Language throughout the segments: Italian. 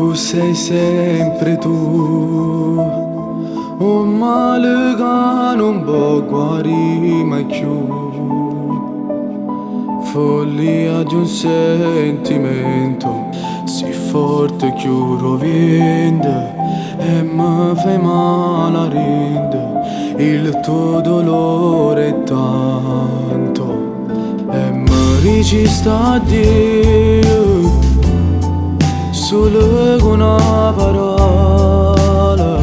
Tu sei sempre tu, un male che non può guarire mai più. Follia di un sentimento sì forte che rovende e mi fai male a rinde. Il tuo dolore è tanto e mi regista a Dio solo con una parola.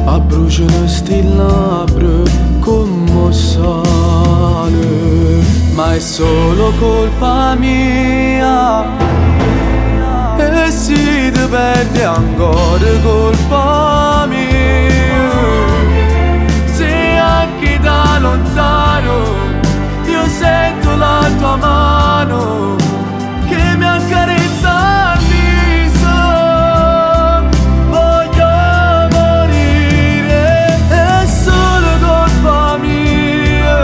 Abbruciano sti labbra come sale, ma è solo colpa mia. E se ti perdi ancora colpa mia. Se anche da lontano io sento la tua mano che mi accarezza il viso, voglio morire, è solo colpa mia.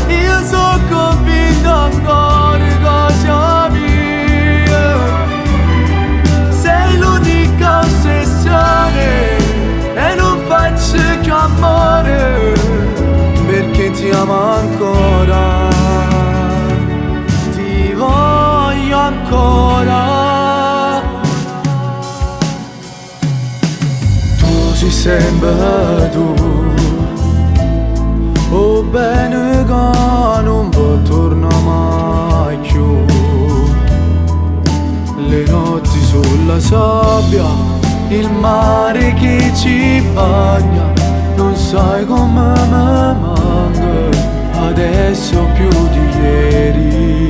Io sono convinto ancora cosa mia. Sei l'unica ossessione e non faccio che amore, perché ti amo ancora. Ancora tu sei sempre tu, oh bene che non può tornare mai più. Le notti sulla sabbia, il mare che ci bagna, non sai come mi manca adesso più di ieri.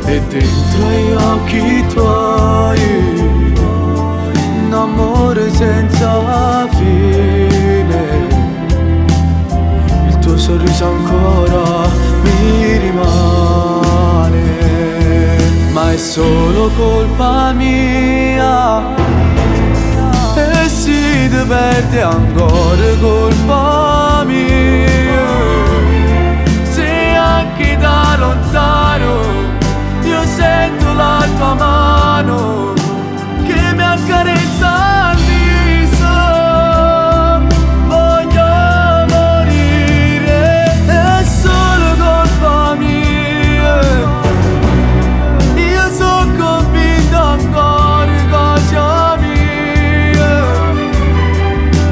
E dentro gli occhi tuoi un amore senza fine. Il tuo sorriso ancora mi rimane, ma è solo colpa mia. E se ti perdi ancora colpa mia. Se anche da lontano io sento la tua mano che mi accarezza il viso, voglio morire, è solo colpa mia. Io sono convinto ancora cosa mia.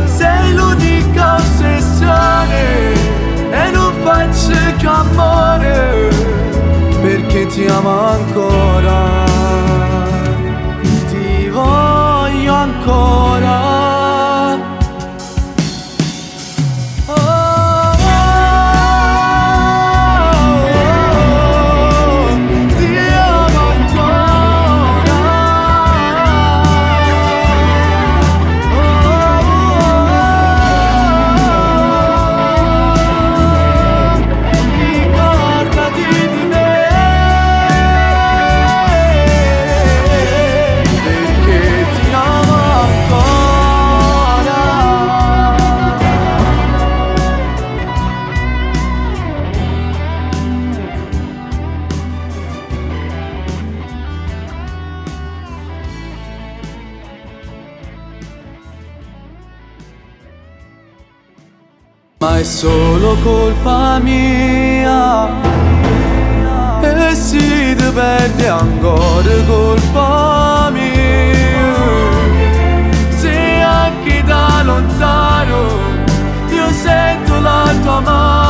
Sei l'unica ossessione e non faccio che amore, perché ti amo ancora, ti voglio ancora. Ma è solo colpa mia. E se ti perdi ancora colpa mia. Se anche da lontano io sento la tua mano